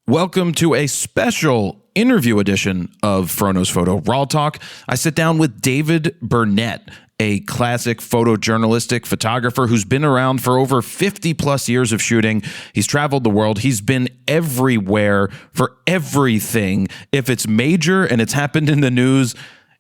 Welcome to a special interview edition of Frono's Photo RAWtalk. I sit down with David Burnett, a classic photojournalistic photographer who's been around for over 50 plus years of shooting. He's traveled the world. He's been everywhere for everything. If it's major and it's happened in the news,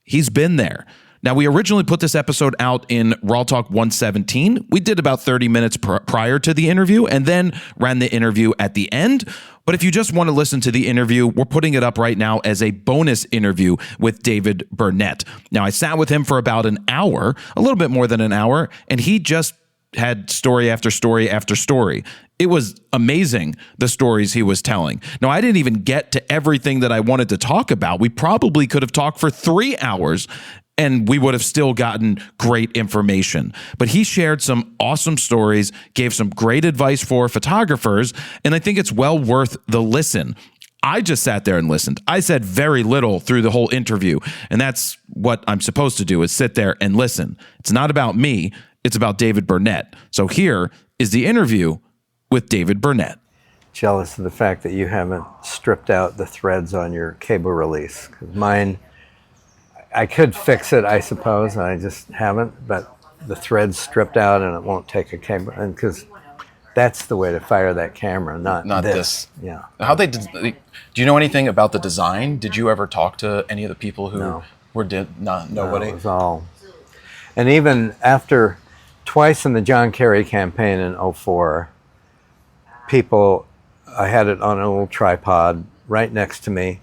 he's been there. Now, we originally put this episode out in RAWtalk 117. We did about 30 minutes prior to the interview and then ran the interview at the end. But if you just want to listen to the interview, we're putting it up right now as a bonus interview with David Burnett. Now, I sat with him for about an hour, a little bit more than an hour, and he just had story after story after story. It was amazing, the stories he was telling. Now, I didn't even get to everything that I wanted to talk about. We probably could have talked for 3 hours and we would have still gotten great information. But he shared some awesome stories, gave some great advice for photographers, and I think it's well worth the listen. I just sat there and listened. I said very little through the whole interview, and that's what I'm supposed to do, is sit there and listen. It's not about me, it's about David Burnett. So here is the interview with David Burnett. Jealous of the fact that you haven't stripped out the threads on your cable release, because mine, I could fix it, I suppose, and I just haven't, but the thread's stripped out and it won't take a cable, and because that's the way to fire that camera, not this. Yeah. Do you know anything about the design? Did you ever talk to any of the people who No. nobody? No, it was all, and even after twice in the John Kerry campaign in 2004, people, I had it on a little tripod right next to me,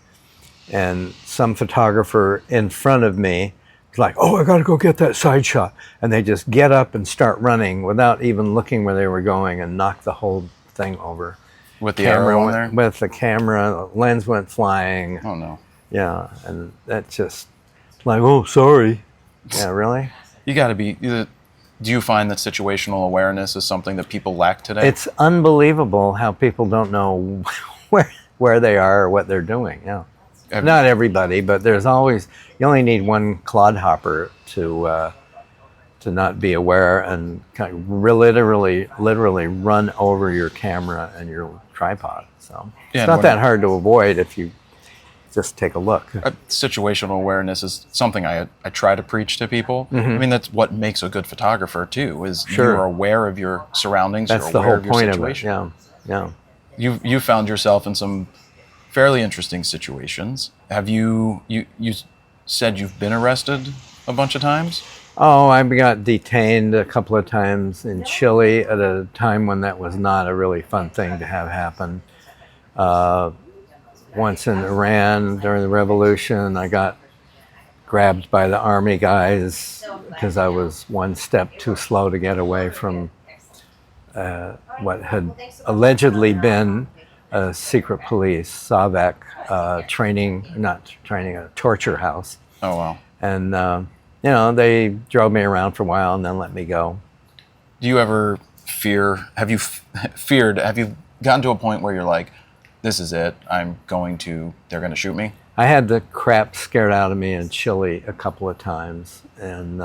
and some photographer in front of me was like, "Oh, I got to go get that side shot." And they just get up and start running without even looking where they were going and knock the whole thing over. With the arrow on there? With the camera, the lens went flying. Oh, no. Yeah, and that just, like, oh, sorry. Yeah, really? You got to be, do you find that situational awareness is something that people lack today? It's unbelievable how people don't know where they are or what they're doing, yeah. Not everybody, but there's always, you only need one clodhopper to not be aware and kind of literally run over your camera and your tripod. So it's not that hard to avoid if you just take a look. Situational awareness is something I try to preach to people. Mm-hmm. I mean, that's what makes a good photographer too, is Sure. you're aware of your surroundings, That's you're the aware whole of your point situation. of it, yeah. You found yourself in some fairly interesting situations. Have you said you've been arrested a bunch of times? Oh, I got detained a couple of times in Chile at a time when that was not a really fun thing to have happen. Once in Iran during the revolution, I got grabbed by the army guys because I was one step too slow to get away from what had allegedly been a secret police, SOVAC a torture house. Oh, wow. And, they drove me around for a while and then let me go. Do you ever have you gotten to a point where you're like, this is it, they're going to shoot me? I had the crap scared out of me in Chile a couple of times. And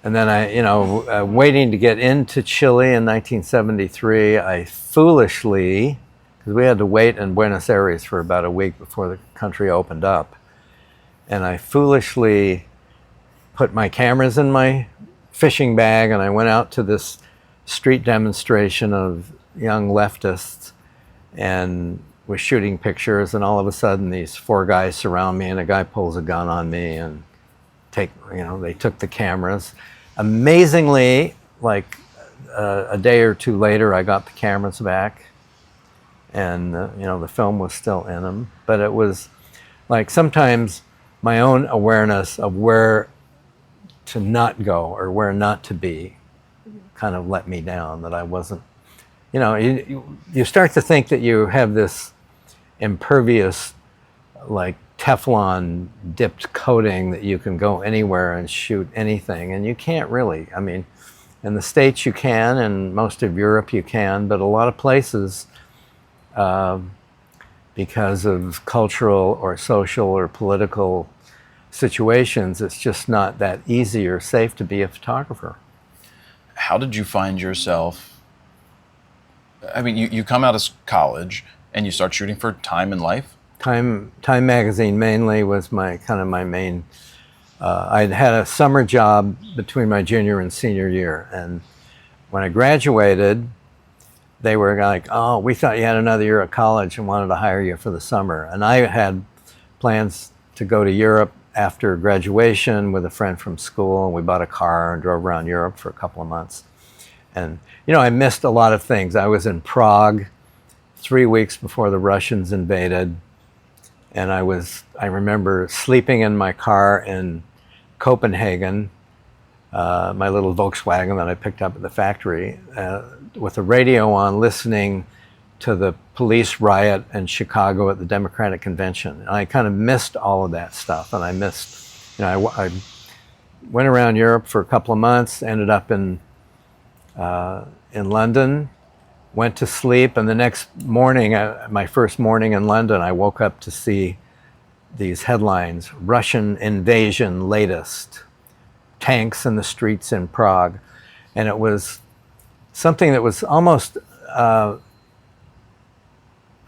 then I, waiting to get into Chile in 1973, I foolishly, because we had to wait in Buenos Aires for about a week before the country opened up, and I foolishly put my cameras in my fishing bag, and I went out to this street demonstration of young leftists and was shooting pictures, and all of a sudden these 4 guys surround me, and a guy pulls a gun on me and they took the cameras. Amazingly, like a day or two later, I got the cameras back, and the film was still in them. But it was like sometimes my own awareness of where to not go or where not to be kind of let me down, that I wasn't, you start to think that you have this impervious, like Teflon dipped coating that you can go anywhere and shoot anything, and you can't really. I mean, in the States you can, and most of Europe you can, but a lot of places, because of cultural or social or political situations, it's just not that easy or safe to be a photographer. How did you find yourself? I mean, you come out of college And you start shooting for Time and Life? Time magazine mainly was my main. I'd had a summer job between my junior and senior year, and when I graduated, they were like, "Oh, we thought you had another year at college and wanted to hire you for the summer." And I had plans to go to Europe after graduation with a friend from school, and we bought a car and drove around Europe for a couple of months. And I missed a lot of things. I was in Prague 3 weeks before the Russians invaded, and I remember sleeping in my car in Copenhagen, my little Volkswagen that I picked up at the factory, with the radio on, listening to the police riot in Chicago at the Democratic Convention. And I kind of missed all of that stuff. And I missed, I went around Europe for a couple of months, ended up in London, went to sleep, and the next morning, my first morning in London, I woke up to see these headlines: Russian invasion latest, tanks in the streets in Prague. And it was something that was almost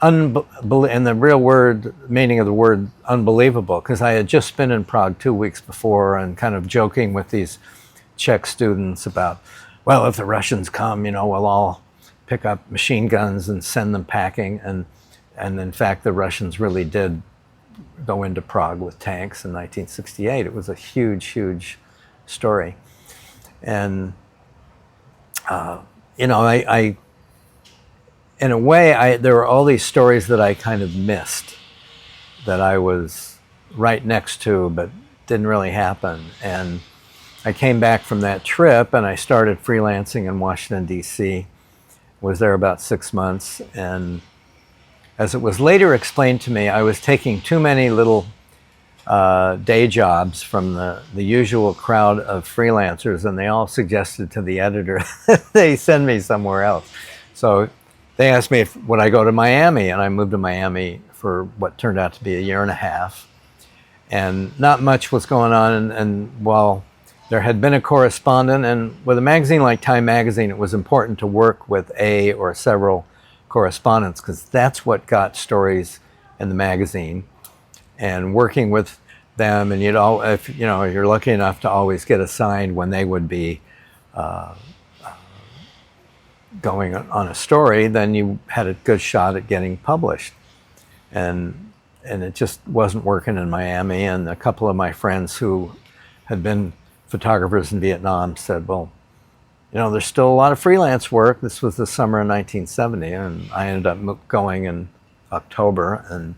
in the real word meaning of the word, unbelievable, because I had just been in Prague 2 weeks before and kind of joking with these Czech students about, well, if the Russians come, we'll all pick up machine guns and send them packing. And in fact, the Russians really did go into Prague with tanks in 1968. It was a huge, huge story. And, I in a way, there were all these stories that I kind of missed, that I was right next to, but didn't really happen. And I came back from that trip and I started freelancing in Washington, D.C., was there about 6 months. And as it was later explained to me, I was taking too many little day jobs from the usual crowd of freelancers, and they all suggested to the editor that they send me somewhere else. So they asked me would I go to Miami, and I moved to Miami for what turned out to be a year and a half. And not much was going on, and while there had been a correspondent, and with a magazine like Time Magazine, it was important to work with a or several correspondents, because that's what got stories in the magazine. And working with them, and if you're lucky enough to always get assigned when they would be going on a story, then you had a good shot at getting published. And it just wasn't working in Miami. And a couple of my friends who had been photographers in Vietnam said, well, there's still a lot of freelance work. This was the summer of 1970, and I ended up going in October and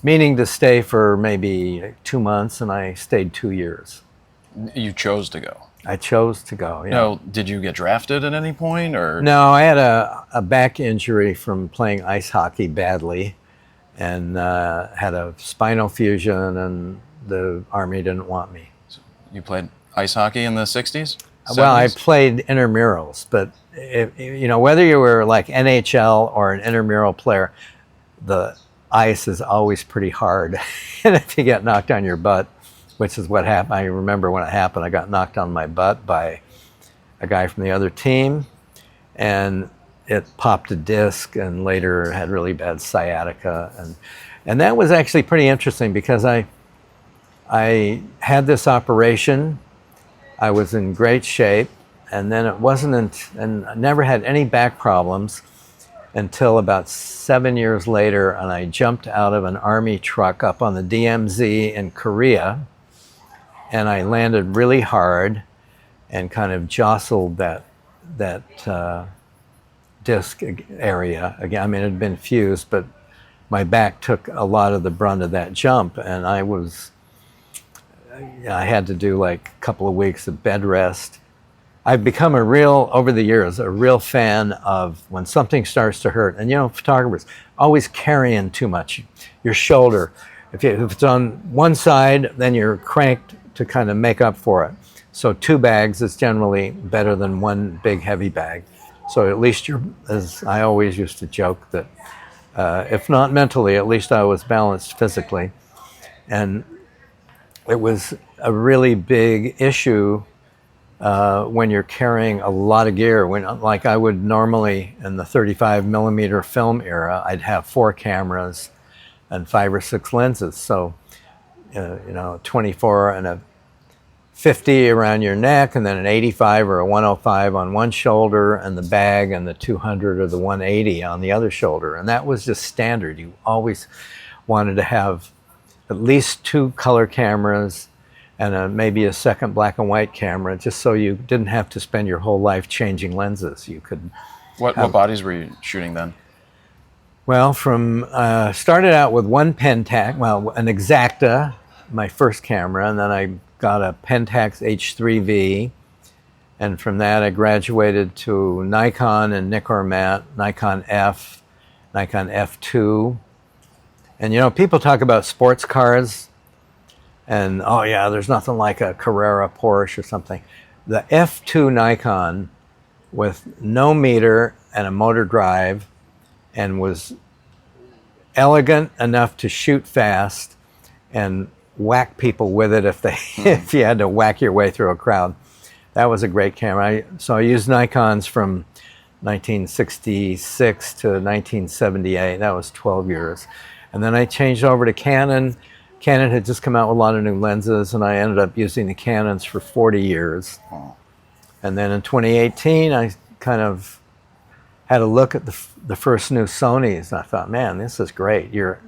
meaning to stay for maybe 2 months, and I stayed 2 years. You chose to go? I chose to go, yeah. No, did you get drafted at any point, or? No, I had a back injury from playing ice hockey badly, and had a spinal fusion, and the Army didn't want me. So you played ice hockey in the 60s? 70s? Well, I played intramurals, but whether you were like NHL or an intramural player, the ice is always pretty hard. And if you get knocked on your butt, which is what happened, I remember when it happened, I got knocked on my butt by a guy from the other team, and it popped a disc, and later had really bad sciatica. And that was actually pretty interesting, because I had this operation, I was in great shape, and then and I never had any back problems until about 7 years later, and I jumped out of an Army truck up on the DMZ in Korea, and I landed really hard and kind of jostled that disc area. Again, I mean, it had been fused, but my back took a lot of the brunt of that jump, and I had to do like a couple of weeks of bed rest. I've become over the years, a real fan of when something starts to hurt. And photographers always carrying too much. Your shoulder, if it's on one side, then you're cranked to kind of make up for it. So 2 bags is generally better than 1 big heavy bag. So at least as I always used to joke, that if not mentally, at least I was balanced physically. And it was a really big issue when you're carrying a lot of gear. Like I would normally, in the 35 millimeter film era, I'd have 4 cameras and 5 or 6 lenses. So, 24 and a 50 around your neck, and then an 85 or a 105 on one shoulder, and the bag and the 200 or the 180 on the other shoulder. And that was just standard. You always wanted to have at least 2 color cameras and maybe a second black and white camera, just so you didn't have to spend your whole life changing lenses. You could. What bodies were you shooting then? Well, started out with one Pentax, an Exacta, my first camera, and then I got a Pentax H3V, and from that I graduated to Nikon and Nicormat, Nikon F, Nikon F2. And people talk about sports cars, and oh yeah, there's nothing like a Carrera Porsche or something. The F2 Nikon with no meter and a motor drive, and was elegant enough to shoot fast and whack people with it if you had to whack your way through a crowd. That was a great camera. So I used Nikons from 1966 to 1978. That was 12 years. And then I changed over to Canon. Canon had just come out with a lot of new lenses, and I ended up using the Canons for 40 years. And then in 2018, I kind of had a look at the first new Sonys, and I thought, man, this is great. You're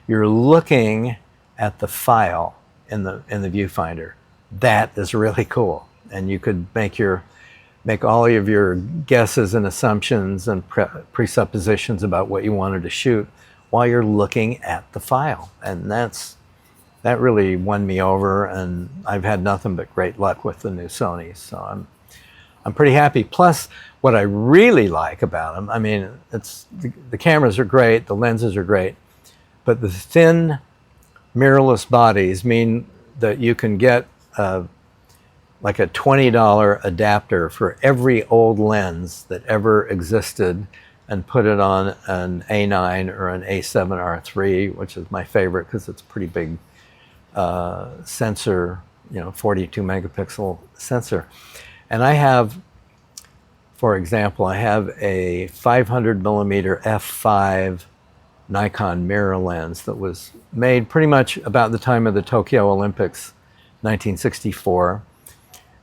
looking at the file in the viewfinder. That is really cool, and you could make all of your guesses and assumptions and presuppositions about what you wanted to shoot while you're looking at the file, and that really won me over. And I've had nothing but great luck with the new Sonys, so I'm pretty happy. Plus, what I really like about them, I mean, the cameras are great, the lenses are great, but the thin mirrorless bodies mean that you can get like a $20 adapter for every old lens that ever existed and put it on an A9 or an A7R3, which is my favorite because it's a pretty big sensor, 42 megapixel sensor. And I have, for example, I have a 500 millimeter f5 Nikon mirror lens that was made pretty much about the time of the Tokyo Olympics, 1964.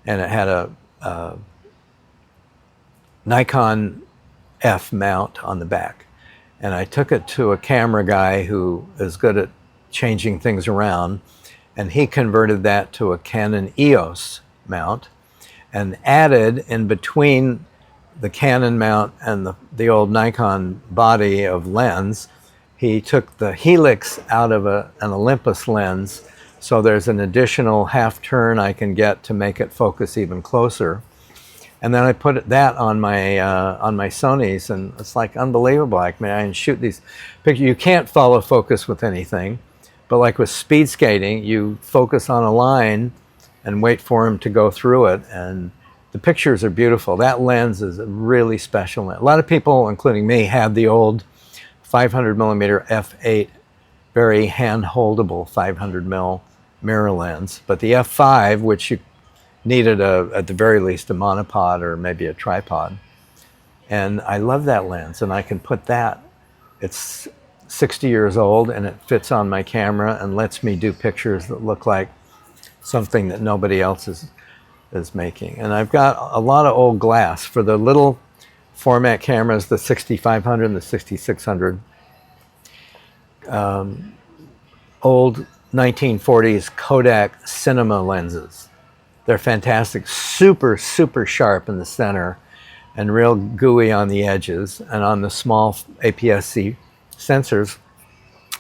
And it had a Nikon F mount on the back. And I took it to a camera guy who is good at changing things around, and he converted that to a Canon EOS mount and added in between the Canon mount and the old Nikon body of lens, he took the helix out of an Olympus lens, so there's an additional half turn I can get to make it focus even closer. And then I put that on my Sonys, and it's like unbelievable. I can shoot these pictures. You can't follow focus with anything, but like with speed skating, you focus on a line and wait for him to go through it, and the pictures are beautiful. That lens is a really special lens. A lot of people, including me, have the old 500 millimeter f8, very hand-holdable 500 mil mirror lens, but the f5, which you needed at the very least a monopod or maybe a tripod, and I love that lens, and I can put that. It's 60 years old, and it fits on my camera and lets me do pictures that look like something that nobody else is making. And I've got a lot of old glass for the little format cameras, the 6500 and the 6600. Old 1940s Kodak cinema lenses. They're fantastic, super, super sharp in the center and real gooey on the edges, and on the small APS-C sensors,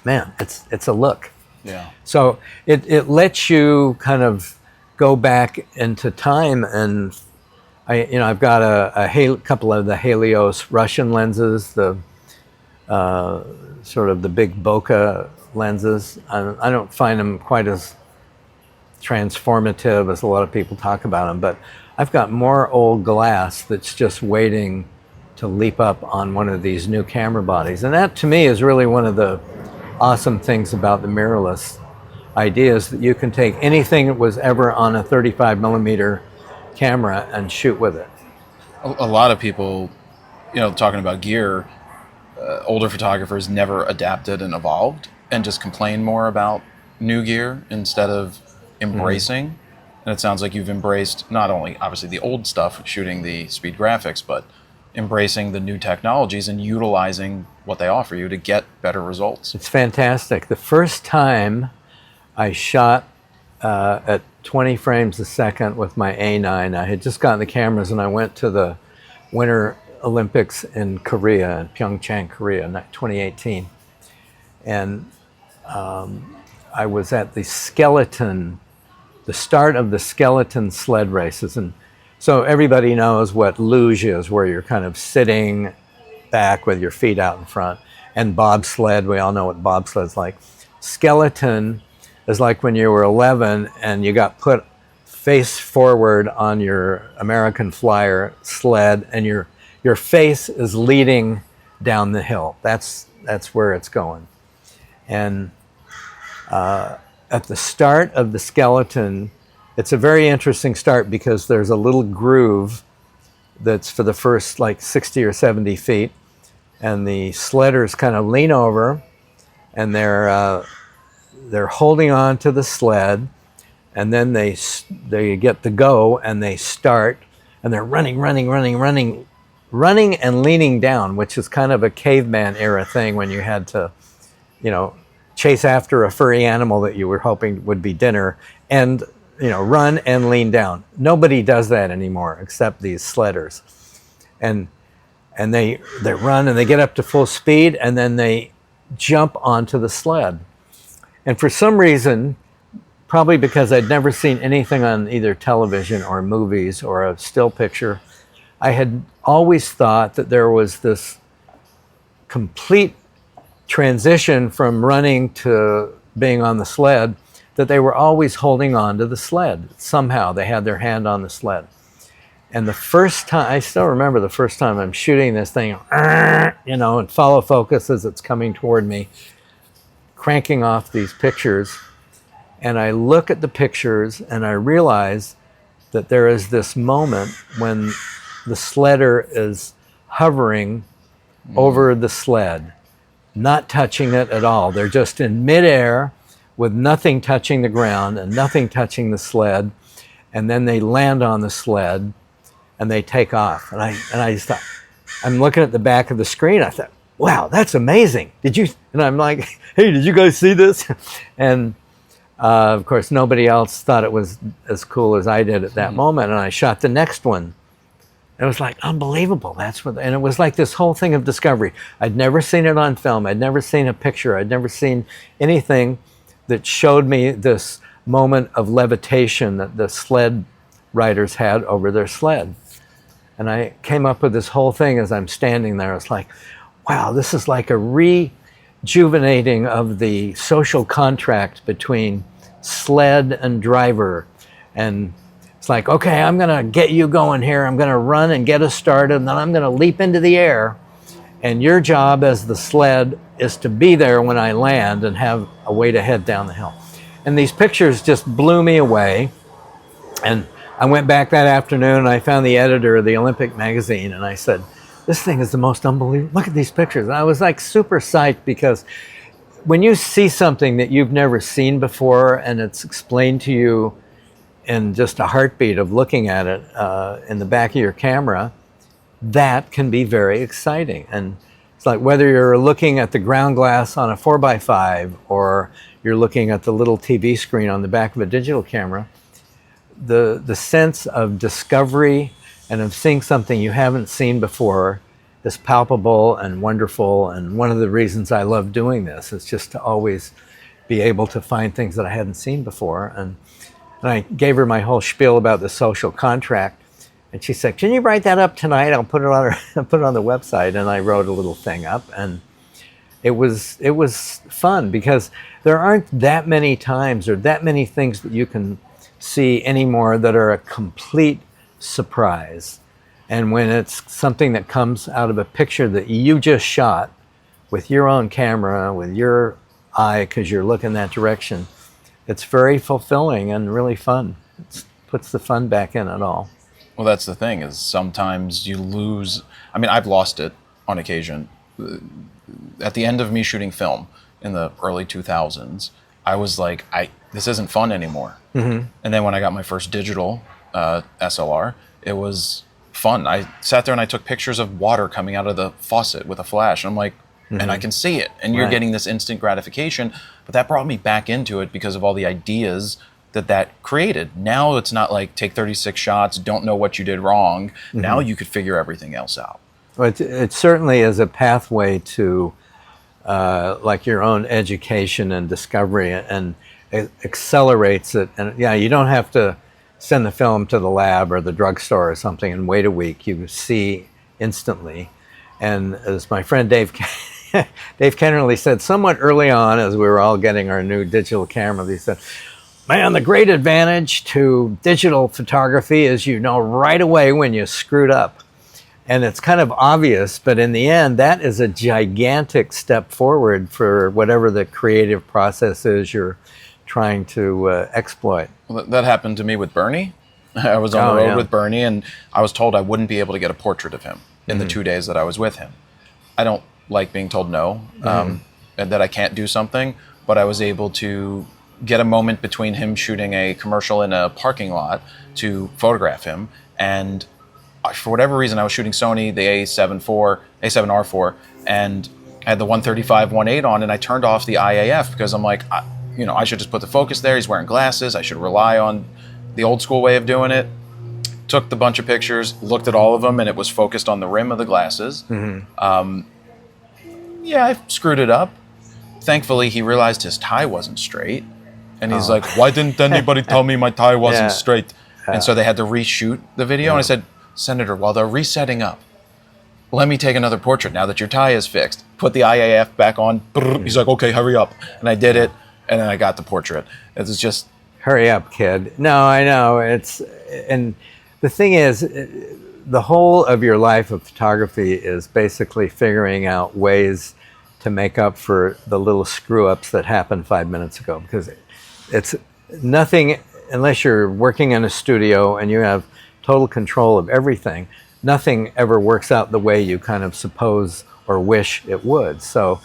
man, it's a look. Yeah. So it lets you kind of go back into time, and I've got a couple of the Helios Russian lenses, the sort of the big bokeh lenses. I don't find them quite as transformative as a lot of people talk about them, but I've got more old glass that's just waiting to leap up on one of these new camera bodies. And that to me is really one of the awesome things about the mirrorless idea, is that you can take anything that was ever on a 35 millimeter camera and shoot with it. A lot of people, talking about gear, older photographers never adapted and evolved and just complain more about new gear instead of embracing. And it sounds like you've embraced not only obviously the old stuff, shooting the speed graphics, but embracing the new technologies and utilizing what they offer you to get better results. It's fantastic. The first time I shot at 20 frames a second with my A9, I had just gotten the cameras and I went to the Winter Olympics in Korea, in Pyeongchang, Korea, in 2018. And I was at the start of the skeleton sled races. And so everybody knows what luge is, where you're kind of sitting back with your feet out in front. And bobsled, we all know what bobsled's like. Skeleton is like when you were 11 and you got put face forward on your American Flyer sled and your face is leading down the hill. That's where it's going. And at the start of the skeleton, it's a very interesting start because there's a little groove that's for the first like 60 or 70 feet, and the sledders kind of lean over and they're holding on to the sled, and then they get the go and they start and they're running and leaning down, which is kind of a caveman era thing when you had to, chase after a furry animal that you were hoping would be dinner and, run and lean down. Nobody does that anymore except these sledders. And they run and they get up to full speed and then they jump onto the sled. And for some reason, probably because I'd never seen anything on either television or movies or a still picture, I had always thought that there was this complete transition from running to being on the sled, that they were always holding on to the sled. Somehow they had their hand on the sled. And the first time, I still remember the first time I'm shooting this thing, and follow focus as it's coming toward me, cranking off these pictures. And I look at the pictures and I realize that there is this moment when the sledder is hovering over the sled, not touching it at all. They're just in midair with nothing touching the ground and nothing touching the sled. And then they land on the sled and they take off. And I just thought, I'm looking at the back of the screen. I thought, wow, that's amazing. Did you? And I'm like, hey, did you guys see this? And of course, nobody else thought it was as cool as I did at that moment. And I shot the next one. It was like unbelievable. And it was like this whole thing of discovery. I'd never seen it on film. I'd never seen a picture. I'd never seen anything that showed me this moment of levitation that the sled riders had over their sled. And I came up with this whole thing as I'm standing there. It's like, wow, this is like a rejuvenating of the social contract between sled and driver. And it's like, okay, I'm going to get you going here. I'm going to run and get us started, and then I'm going to leap into the air. And your job as the sled is to be there when I land and have a way to head down the hill. And these pictures just blew me away. And I went back that afternoon and I found the editor of the Olympic magazine and I said, this thing is the most unbelievable. Look at these pictures. And I was like super psyched because when you see something that you've never seen before and it's explained to you in just a heartbeat of looking at it in the back of your camera, that can be very exciting. And it's like whether you're looking at the ground glass on a 4x5 or you're looking at the little TV screen on the back of a digital camera, the sense of discovery and of seeing something you haven't seen before is palpable and wonderful. And one of the reasons I love doing this is just to always be able to find things that I hadn't seen before. And I gave her my whole spiel about the social contract. And she said, can you write that up tonight? I'll put it on the website. And I wrote a little thing up. And it was fun because there aren't that many times or that many things that you can see anymore that are a complete surprise. And when it's something that comes out of a picture that you just shot with your own camera, with your eye, because you're looking that direction, it's very fulfilling and really fun. It puts the fun back in it all. Well, that's the thing, is sometimes you lose. I mean, I've lost it on occasion. At the end of me shooting film in the early 2000s, I was like, this isn't fun anymore. And then when I got my first digital SLR, it was fun. I sat there and I took pictures of water coming out of the faucet with a flash. And I'm like, and I can see it. And you're getting this instant gratification. But that brought me back into it because of all the ideas that created. Now it's not like take 36 shots, don't know what you did wrong. Now you could figure everything else out. Well, it certainly is a pathway to like your own education and discovery, and it accelerates it. And yeah, you don't have to send the film to the lab or the drugstore or something and wait a week. You see instantly. And as my friend Dave Kennerly said somewhat early on, as we were all getting our new digital cameras, he said, man, the great advantage to digital photography is you know right away when you screwed up. And it's kind of obvious, but in the end, that is a gigantic step forward for whatever the creative process is you're trying to exploit. Well, that happened to me with Bernie. I was on the road with Bernie, and I was told I wouldn't be able to get a portrait of him in the 2 days that I was with him. I don't like being told no, and that I can't do something, but I was able to get a moment between him shooting a commercial in a parking lot to photograph him. And for whatever reason, I was shooting Sony, the A7R4, and I had the 135-1.8 on, and I turned off the IAF because I'm like, I should just put the focus there. He's wearing glasses. I should rely on the old school way of doing it. Took the bunch of pictures, looked at all of them, and it was focused on the rim of the glasses. Yeah, I screwed it up. Thankfully, he realized his tie wasn't straight. And he's like, why didn't anybody tell me my tie wasn't straight? And so they had to reshoot the video. And I said, Senator, while they're resetting up, let me take another portrait now that your tie is fixed. Put the IAF back on. He's like, okay, hurry up. And I did it. And then I got the portrait. It was just... Hurry up, kid. No, I know. And the thing is, the whole of your life of photography is basically figuring out ways to make up for the little screw-ups that happened 5 minutes ago. Because it's nothing, unless you're working in a studio and you have total control of everything, nothing ever works out the way you kind of suppose or wish it would. So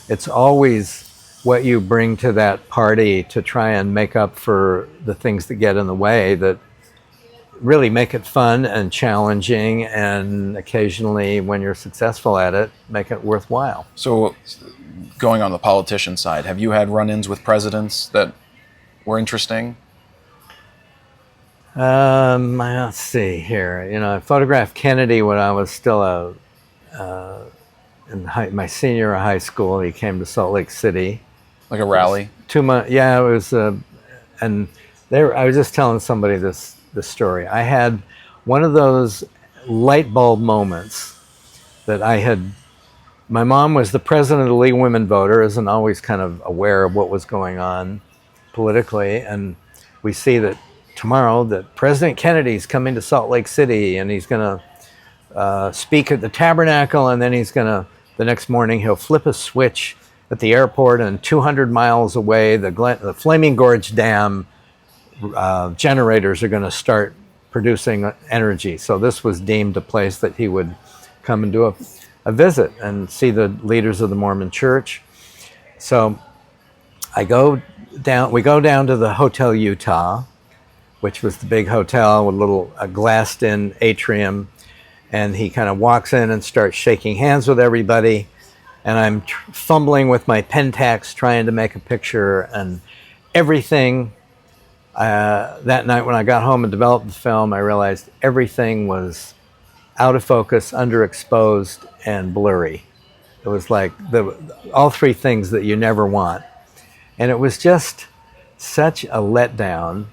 it's always what you bring to that party to try and make up for the things that get in the way that really make it fun and challenging, and occasionally, when you're successful at it, make it worthwhile. So going on the politician side, have you had run-ins with presidents that were interesting? Let's see here. I photographed Kennedy when I was still in my senior year of high school. He came to Salt Lake City. Like a rally? 2 months. Yeah, it was. And I was just telling somebody this story. I had one of those light bulb moments that my mom was the president of the League of Women Voters and always kind of aware of what was going on politically. And we see that tomorrow that President Kennedy's coming to Salt Lake City, and he's going to speak at the Tabernacle, and then the next morning he'll flip a switch at the airport, and 200 miles away, the Flaming Gorge Dam generators are going to start producing energy. So this was deemed a place that he would come and do a visit and see the leaders of the Mormon Church. So we go down to the Hotel Utah, which was the big hotel with a glassed-in atrium, and he kind of walks in and starts shaking hands with everybody, and I'm fumbling with my Pentax trying to make a picture, and everything. That night when I got home and developed the film, I realized everything was out of focus, underexposed, and blurry. It was like all three things that you never want. And it was just such a letdown.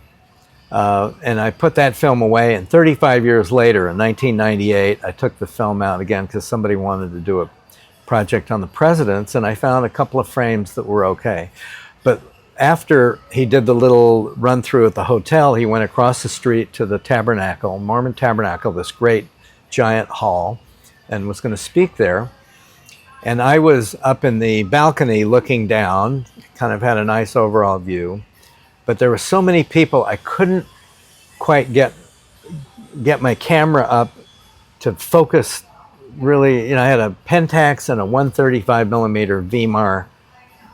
And I put that film away, and 35 years later, in 1998, I took the film out again because somebody wanted to do a project on the presidents, and I found a couple of frames that were okay. But after he did the little run through at the hotel, he went across the street to the Tabernacle, Mormon Tabernacle, this great giant hall, and was going to speak there. And I was up in the balcony looking down, kind of had a nice overall view, but there were so many people I couldn't quite get get my camera up to focus really, I had a Pentax and a 135 millimeter VMAR,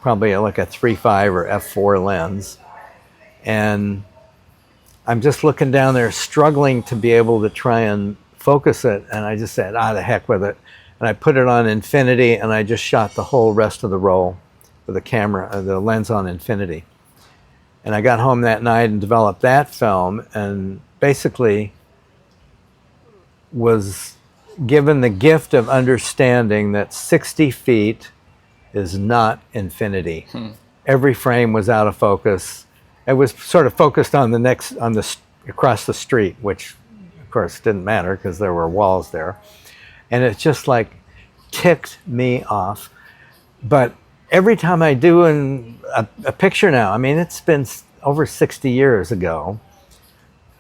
probably like a 3.5 or f4 lens. And I'm just looking down there, struggling to be able to try and focus it. And I just said, the heck with it. And I put it on infinity, and I just shot the whole rest of the roll with the camera, the lens on infinity. And I got home that night and developed that film, and basically was given the gift of understanding that 60 feet is not infinity. Every frame was out of focus. It was sort of focused on across the street, which of course didn't matter because there were walls there. And it just like ticked me off. But every time I do a picture now, I mean, it's been over 60 years ago,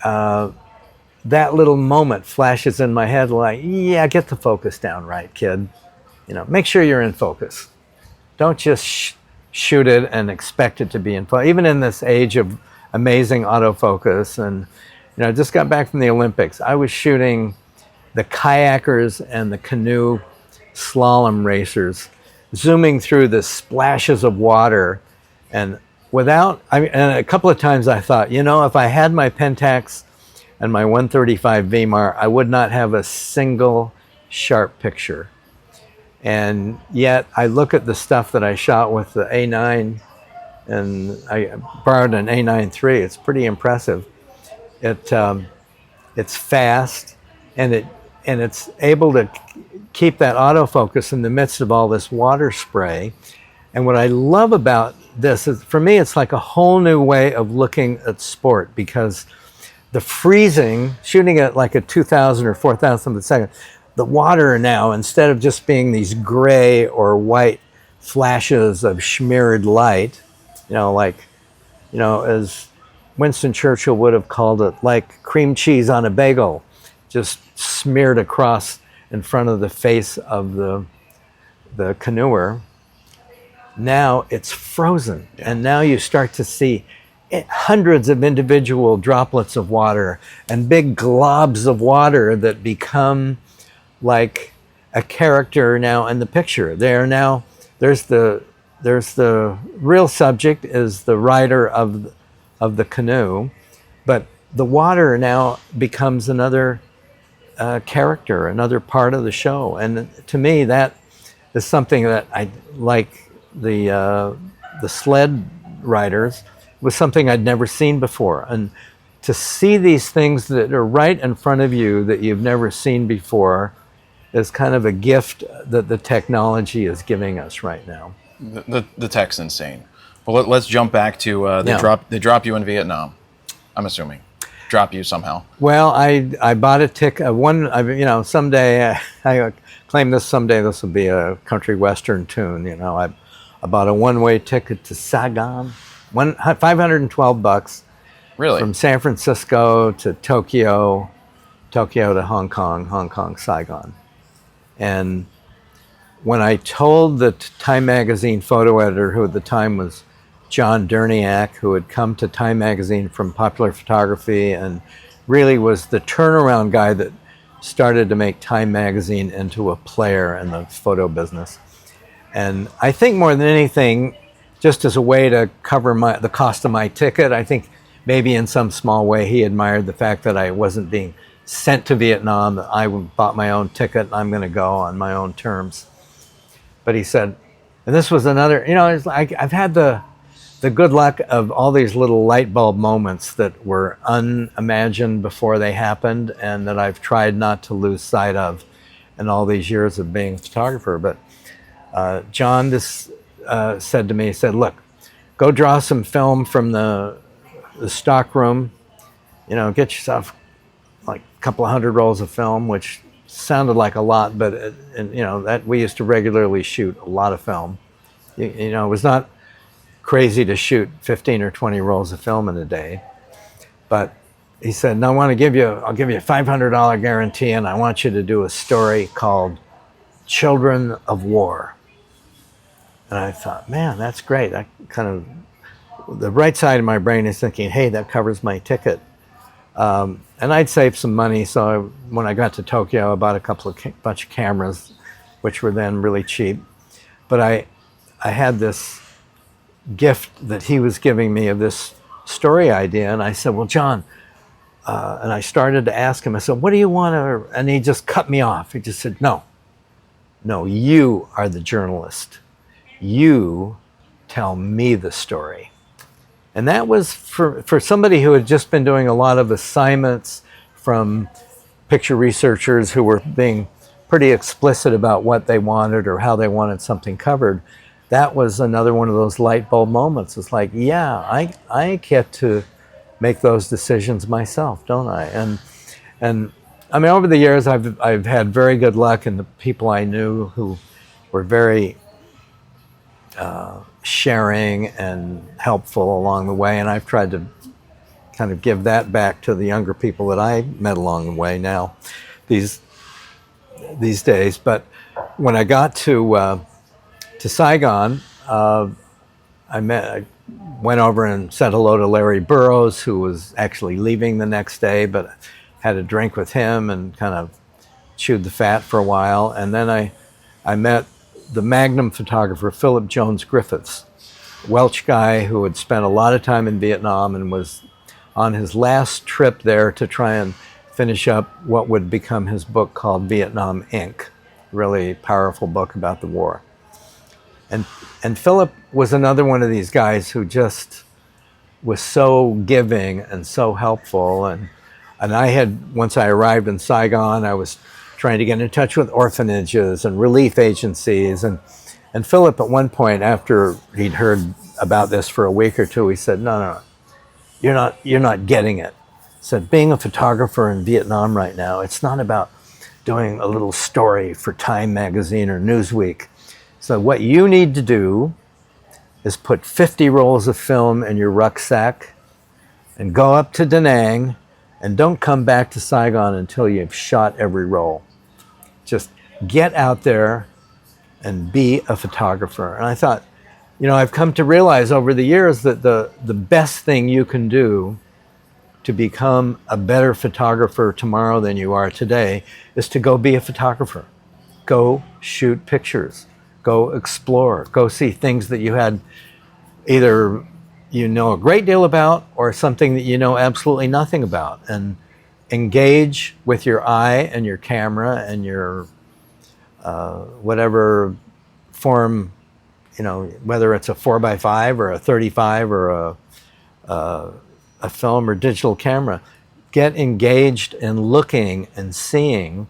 that little moment flashes in my head like, yeah, get the focus down right, kid. Make sure you're in focus. Don't just shoot it and expect it to be in focus. Even in this age of amazing autofocus, and I just got back from the Olympics. I was shooting the kayakers and the canoe slalom racers, zooming through the splashes of water, and and a couple of times I thought, if I had my Pentax and my 135 VMAR, I would not have a single sharp picture. And yet I look at the stuff that I shot with the A9, and I borrowed an A9 III. It's pretty impressive. It's fast, and it's able to keep that autofocus in the midst of all this water spray. And what I love about this is, for me, it's like a whole new way of looking at sport, because the freezing, shooting at like a 2,000 or 4,000th of a second, the water now, instead of just being these gray or white flashes of smeared light, as Winston Churchill would have called it, like cream cheese on a bagel, just smeared across in front of the face of the canoer. Now it's frozen, and now you start to see hundreds of individual droplets of water and big globs of water that become like a character now in the picture. There's the real subject is the rider of the canoe, but the water now becomes another character, another part of the show. And to me, that is something that I like. The sled riders was something I'd never seen before, and to see these things that are right in front of you that you've never seen before is kind of a gift that the technology is giving us right now. The tech's insane. Well, let's jump back to they drop you in Vietnam, I'm assuming. Drop you somehow. Well, I bought a ticket. Someday I claim this. Someday this will be a country western tune. I bought a one-way ticket to Saigon, $512. Really? From San Francisco to Tokyo to Hong Kong, Saigon. And when I told the Time Magazine photo editor, who at the time was John Derniak, who had come to Time Magazine from Popular Photography and really was the turnaround guy that started to make Time Magazine into a player in the photo business. And I think more than anything, just as a way to cover the cost of my ticket, I think maybe in some small way he admired the fact that I wasn't being sent to Vietnam, that I bought my own ticket and I'm going to go on my own terms. But he said, and this was another, it's like I've had the good luck of all these little light bulb moments that were unimagined before they happened, and that I've tried not to lose sight of in all these years of being a photographer. But John said to me, he said, look, go draw some film from the stock room, get yourself like a couple of hundred rolls of film, which sounded like a lot, but that we used to regularly shoot a lot of film. It was not crazy to shoot 15 or 20 rolls of film in a day. But he said, no, I'll give you a $500 guarantee, and I want you to do a story called Children of War. And I thought, man, that's great. The right side of my brain is thinking, hey, that covers my ticket. And I'd saved some money, so when I got to Tokyo, I bought a bunch of cameras, which were then really cheap. But I had this gift that he was giving me of this story idea, and I said, well, John, and I started to ask him, I said, what do you want to, and he just cut me off. He just said, no, you are the journalist. You tell me the story. And that was for somebody who had just been doing a lot of assignments from picture researchers who were being pretty explicit about what they wanted or how they wanted something covered. That was another one of those light bulb moments. It's like, yeah, I get to make those decisions myself, don't I? And I mean, over the years, I've had very good luck, and the people I knew who were very sharing and helpful along the way, and I've tried to kind of give that back to the younger people that I met along the way now, these days. But when I got to Saigon, I went over and said hello to Larry Burroughs, who was actually leaving the next day, but had a drink with him and kind of chewed the fat for a while. And then I met the Magnum photographer, Philip Jones Griffiths, Welsh guy who had spent a lot of time in Vietnam and was on his last trip there to try and finish up what would become his book called Vietnam Inc., really powerful book about the war. And Philip was another one of these guys who just was so giving and so helpful. And I had, once I arrived in Saigon, I was trying to get in touch with orphanages and relief agencies. And Philip, at one point, after he'd heard about this for a week or two, he said, no, you're not getting it. He said, being a photographer in Vietnam right now, it's not about doing a little story for Time magazine or Newsweek. So what you need to do is put 50 rolls of film in your rucksack and go up to Da Nang, and don't come back to Saigon until you've shot every roll. Just get out there and be a photographer. And I thought, I've come to realize over the years that the best thing you can do to become a better photographer tomorrow than you are today is to go be a photographer. Go shoot pictures. Go explore. Go see things that you had either a great deal about or something that you know absolutely nothing about. And engage with your eye and your camera and your whatever form, whether it's a 4x5 or a 35 or a film or digital camera. Get engaged in looking and seeing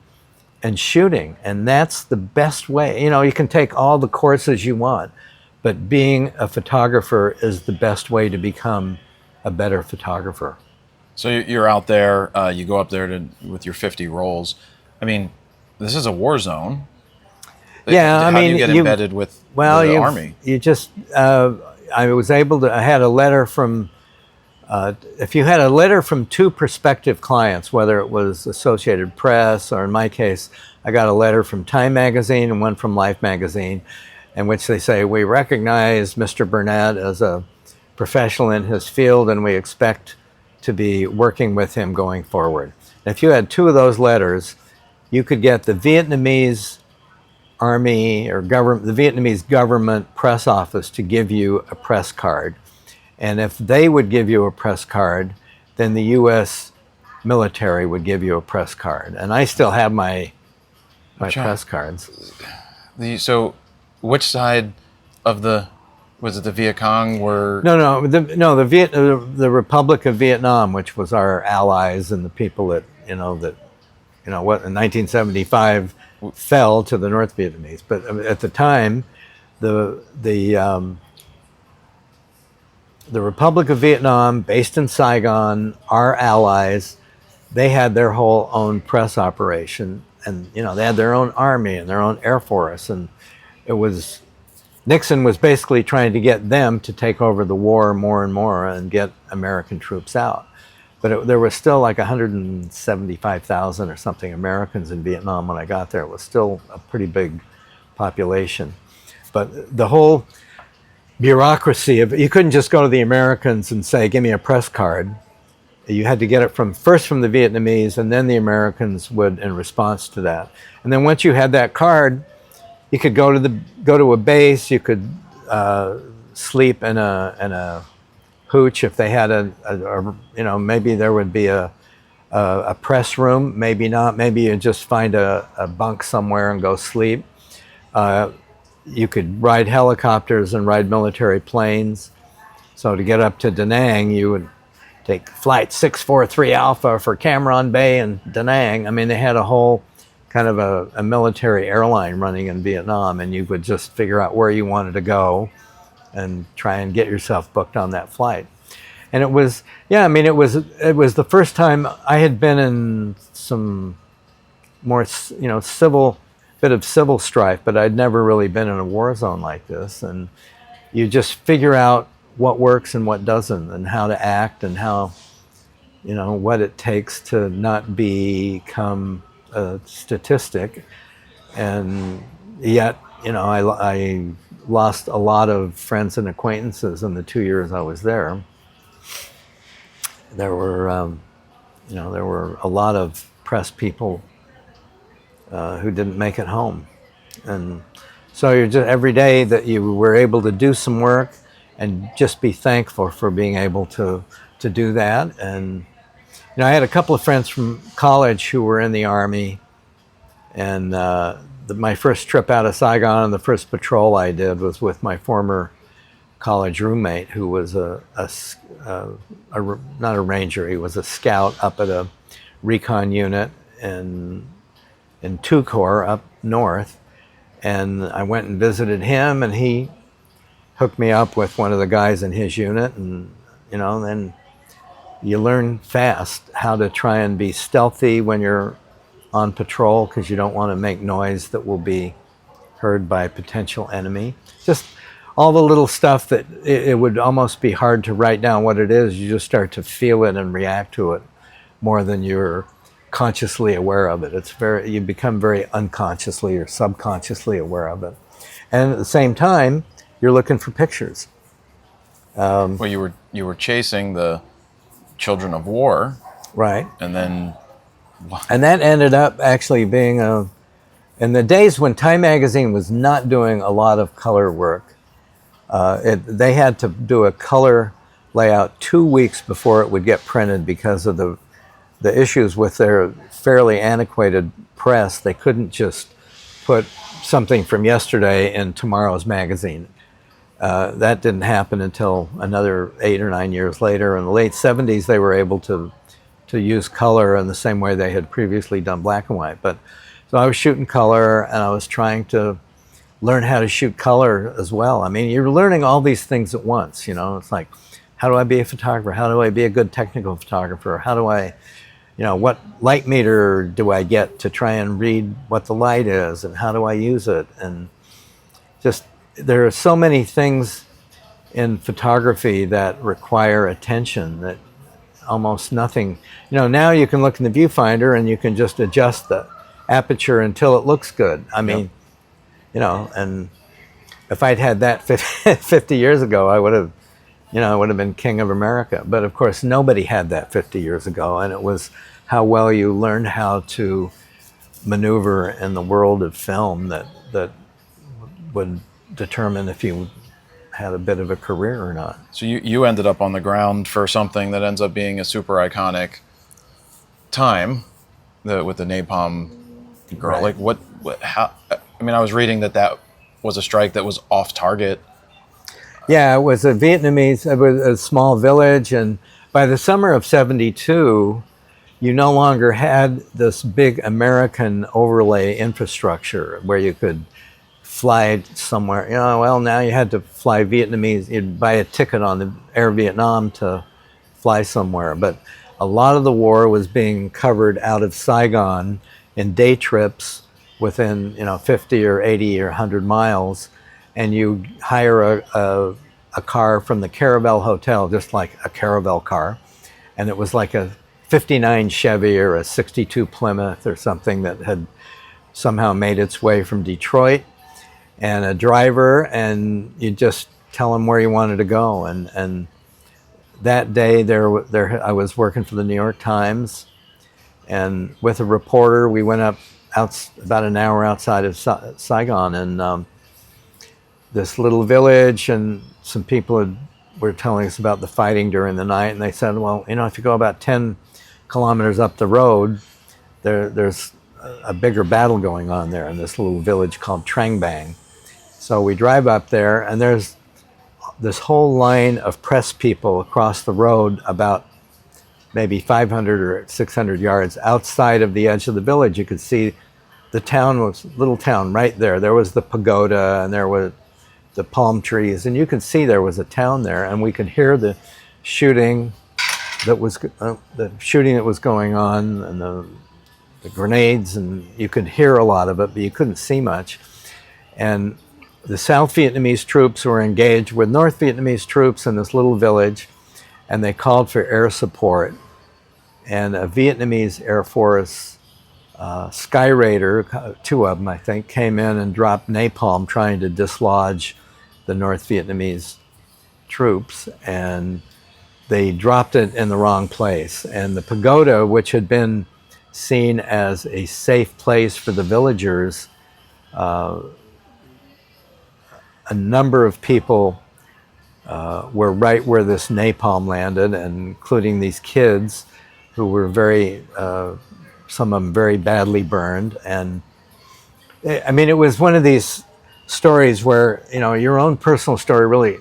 and shooting, and that's the best way. You can take all the courses you want, but being a photographer is the best way to become a better photographer. So you're out there, you go up there with your 50 rolls. I mean, this is a war zone. Yeah, How do you get embedded with the Army? You just, I was able to, I had a letter from, if you had a letter from two prospective clients, whether it was Associated Press or in my case, I got a letter from Time magazine and one from Life magazine, in which they say, we recognize Mr. Burnett as a professional in his field and we expect to be working with him going forward. And if you had two of those letters, you could get the Vietnamese Army or government, the Vietnamese government press office to give you a press card. And if they would give you a press card, then the U.S. military would give you a press card. And I still have my press cards. So which side of was it the Viet Cong were? The Republic of Vietnam, which was our allies and the people that, in 1975 fell to the North Vietnamese. But at the time, the Republic of Vietnam, based in Saigon, our allies, they had their whole own press operation, and they had their own army and their own air force, and Nixon was basically trying to get them to take over the war more and more and get American troops out. But there was still like 175,000 or something Americans in Vietnam when I got there. It was still a pretty big population. But the whole bureaucracy of, you couldn't just go to the Americans and say, give me a press card. you had to get it first from the Vietnamese, and then the Americans would in response to that. And then once you had that card, you could go to a base. You could sleep in a hooch if they had maybe there would be a press room, maybe not. Maybe you just find a bunk somewhere and go sleep. You could ride helicopters and ride military planes. So to get up to Da Nang, you would take flight 643 Alpha for Cam Ranh Bay and Da Nang. I mean, they had a whole kind of a military airline running in Vietnam, and you would just figure out where you wanted to go and try and get yourself booked on that flight. And it was, it was the first time I had been in some more, bit of civil strife, but I'd never really been in a war zone like this. And you just figure out what works and what doesn't, and how to act, and how, what it takes to not become a statistic. And yet, I lost a lot of friends and acquaintances in the 2 years I was there. There were, a lot of press people who didn't make it home. And so you're just, every day that you were able to do some work and just be thankful for being able to do that. And, I had a couple of friends from college who were in the Army, and my first trip out of Saigon and the first patrol I did was with my former college roommate, who was not a ranger, he was a scout up at a recon unit in 2 Corps up north. And I went and visited him, and he hooked me up with one of the guys in his unit. And then you learn fast how to try and be stealthy when you're on patrol, because you don't want to make noise that will be heard by a potential enemy. Just all the little stuff that it would almost be hard to write down what it is. You just start to feel it and react to it more than you're consciously aware of it. You become very unconsciously or subconsciously aware of it. And at the same time, you're looking for pictures. Well, you were chasing the children of war, right? And that ended up actually being in the days when Time magazine was not doing a lot of color work. They had to do a color layout 2 weeks before it would get printed because of the issues with their fairly antiquated press. They couldn't just put something from yesterday in tomorrow's magazine. That didn't happen until another 8 or 9 years later. In the late 70s, they were able to use color in the same way they had previously done black and white. But so I was shooting color, and I was trying to learn how to shoot color as well. I mean, you're learning all these things at once. It's like, how do I be a photographer? How do I be a good technical photographer? How do I, what light meter do I get to try and read what the light is, and how do I use it? And just, there are so many things in photography that require attention that almost nothing, now you can look in the viewfinder and you can just adjust the aperture until it looks good. I mean, and if I'd had that 50 years ago, I would have been king of America. But of course, nobody had that 50 years ago. And it was how well you learned how to maneuver in the world of film that would determine if you had a bit of a career or not. So you ended up on the ground for something that ends up being a super iconic time, with the napalm girl. Right. Like how? I mean, I was reading that was a strike that was off target. Yeah, it was it was a small village, and by the summer of '72, you no longer had this big American overlay infrastructure where you could fly somewhere. Now you had to fly Vietnamese. You'd buy a ticket on the Air Vietnam to fly somewhere. But a lot of the war was being covered out of Saigon in day trips within 50 or 80 or 100 miles, and you hire a car from the Caravel Hotel, just like a Caravel car, and it was like a '59 Chevy or a '62 Plymouth or something that had somehow made its way from Detroit, and a driver, and you just tell them where you wanted to go, and that day I was working for the New York Times, and with a reporter we went up about an hour outside of Saigon, and this little village, and some people were telling us about the fighting during the night, and they said, well, if you go about 10 kilometers up the road, there's a bigger battle going on there in this little village called Trang Bang. So we drive up there, and there's this whole line of press people across the road about maybe 500 or 600 yards outside of the edge of the village. You could see the town was little town right there. There was the pagoda, and there were the palm trees, and you could see there was a town there, and we could hear the shooting that was going on, and the grenades, and you could hear a lot of it, but you couldn't see much. And the South Vietnamese troops were engaged with North Vietnamese troops in this little village, and they called for air support. And a Vietnamese Air Force Sky Raider, 2 of them I think, came in and dropped napalm trying to dislodge the North Vietnamese troops, and they dropped it in the wrong place. And the pagoda, which had been seen as a safe place for the villagers, a number of people were right where this napalm landed, and including these kids who were some of them very badly burned. And I mean, it was one of these stories where, your own personal story really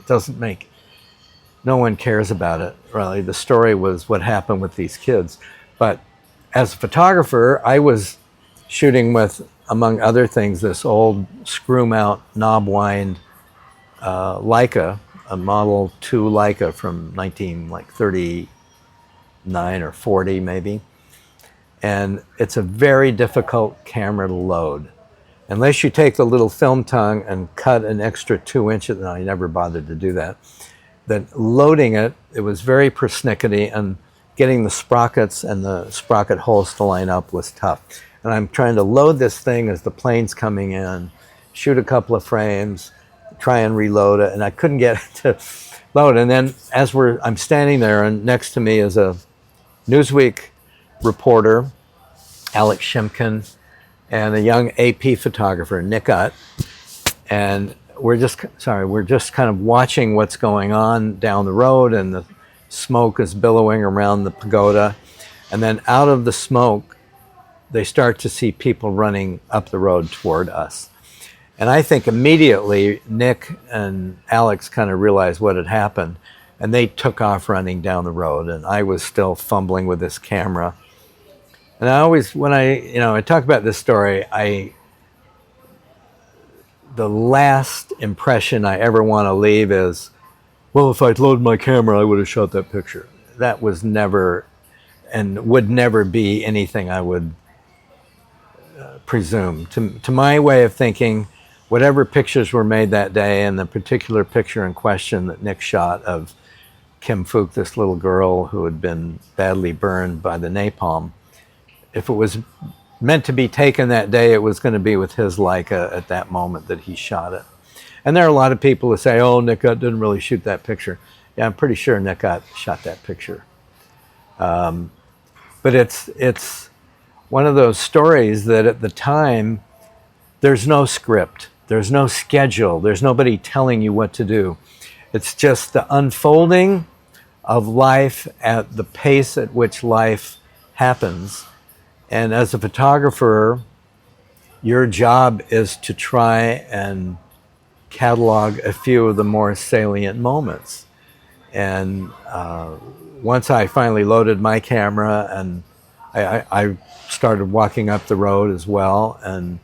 no one cares about it, really. The story was what happened with these kids. But as a photographer, I was shooting with, among other things, this old screw-mount knob-wind Leica, a Model 2 Leica from 1939 or 40 maybe. And it's a very difficult camera to load. Unless you take the little film tongue and cut an extra 2 inches, and I never bothered to do that, then loading it was very persnickety, and getting the sprockets and the sprocket holes to line up was tough. And I'm trying to load this thing as the plane's coming in, shoot a couple of frames, try and reload it, and I couldn't get it to load. And then I'm standing there, and next to me is a Newsweek reporter, Alex Shimkin, and a young AP photographer, Nick Utt. And we're just kind of watching what's going on down the road, and the smoke is billowing around the pagoda. And then out of the smoke, they start to see people running up the road toward us. And I think immediately Nick and Alex kind of realized what had happened, and they took off running down the road, and I was still fumbling with this camera. And I always, when I talk about this story, the last impression I ever want to leave is, well, if I'd loaded my camera, I would have shot that picture. That was never, and would never be, anything I would presume. To my way of thinking, whatever pictures were made that day, and the particular picture in question that Nick shot of Kim Phuc, this little girl who had been badly burned by the napalm, if it was meant to be taken that day, it was going to be with his Leica at that moment that he shot it. And there are a lot of people who say, oh, Nick Utt didn't really shoot that picture. Yeah, I'm pretty sure Nick Utt shot that picture. But it's one of those stories that at the time, there's no script, there's no schedule, there's nobody telling you what to do. It's just the unfolding of life at the pace at which life happens. And as a photographer, your job is to try and catalog a few of the more salient moments. And once I finally loaded my camera, and I started walking up the road as well, and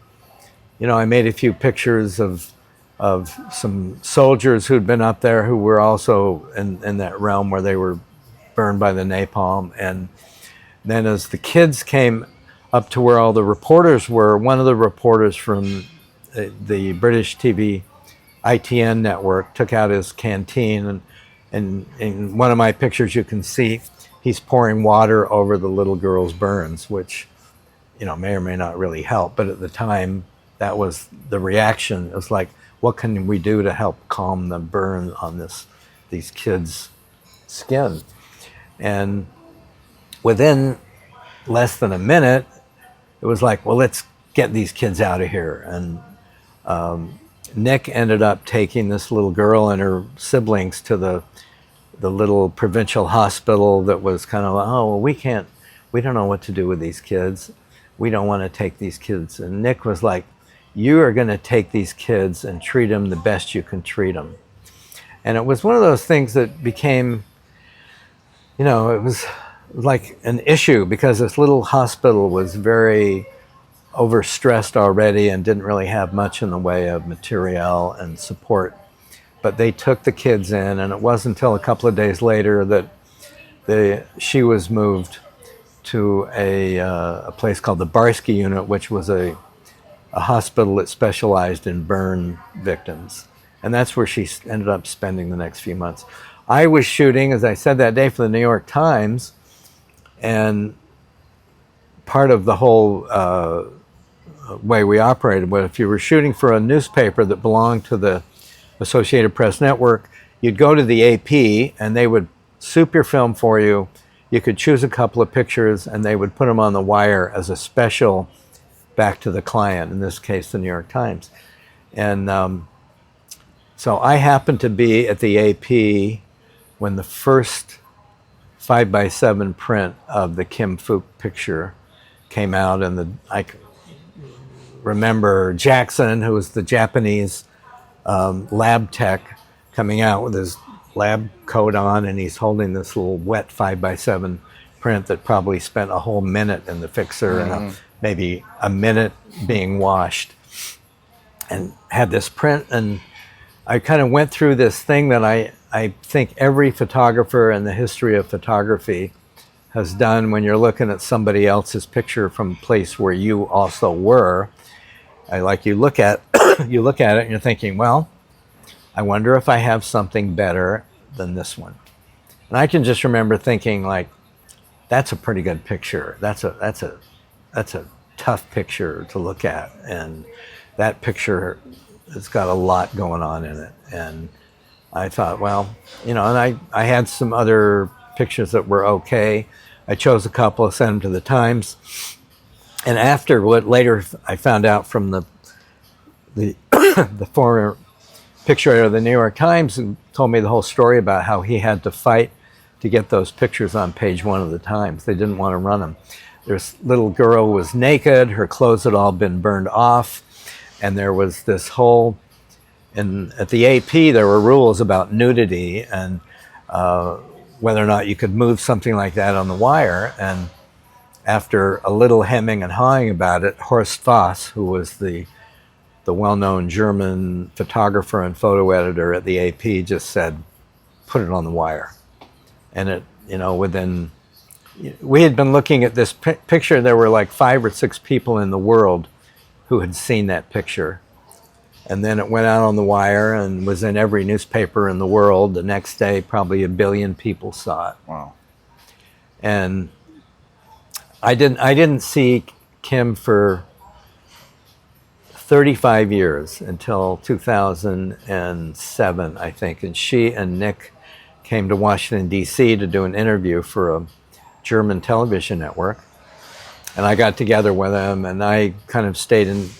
I made a few pictures of some soldiers who'd been up there who were also in that realm where they were burned by the napalm. And then as the kids came up to where all the reporters were, one of the reporters from the British TV ITN network took out his canteen, and in one of my pictures you can see he's pouring water over the little girl's burns, which may or may not really help, but at the time that was the reaction. It was like, what can we do to help calm the burn on these kids' skin. And within less than a minute, it was like, well, let's get these kids out of here. And Nick ended up taking this little girl and her siblings to the little provincial hospital that was kind of, oh, well, we don't know what to do with these kids. We don't want to take these kids. And Nick was like, you are going to take these kids and treat them the best you can treat them. And it was one of those things that became, it was like an issue, because this little hospital was very overstressed already and didn't really have much in the way of material and support. But they took the kids in, and it wasn't until a couple of days later that she was moved to a place called the Barsky Unit, which was a hospital that specialized in burn victims. And that's where she ended up spending the next few months. I was shooting, as I said that day, for the New York Times, and part of the whole way we operated was, if you were shooting for a newspaper that belonged to the Associated Press Network, you'd go to the AP and they would soup your film for you. You could choose a couple of pictures and they would put them on the wire as a special back to the client, in this case the New York Times. And so I happened to be at the AP when the first 5x7 print of the Kim Phuc picture came out, and I remember Jackson, who was the Japanese lab tech, coming out with his lab coat on, and he's holding this little wet 5x7 print that probably spent a whole minute in the fixer and maybe a minute being washed, and had this print. And I kind of went through this thing that I think every photographer in the history of photography has done when you're looking at somebody else's picture from a place where you also were. You look at you look at it and you're thinking, well, I wonder if I have something better than this one. And I can just remember thinking, like, that's a pretty good picture. That's a tough picture to look at, and that picture has got a lot going on in it. And I thought, well, and I had some other pictures that were okay. I chose a couple, sent them to the Times. And after what later I found out from the the former picture editor of the New York Times, who told me the whole story about how he had to fight to get those pictures on page 1 of the Times. They didn't want to run them. This little girl was naked, her clothes had all been burned off, and there was this whole, at the AP there were rules about nudity and whether or not you could move something like that on the wire. And after a little hemming and hawing about it, Horst Voss, who was the well-known German photographer and photo editor at the AP, just said, put it on the wire. And it, we had been looking at this picture. There were like 5 or 6 people in the world who had seen that picture. And then it went out on the wire and was in every newspaper in the world. The next day, probably 1 billion people saw it. Wow. And I didn't see Kim for 35 years until 2007, I think. And she and Nick came to Washington, D.C. to do an interview for a German television network. And I got together with them, and I kind of stayed in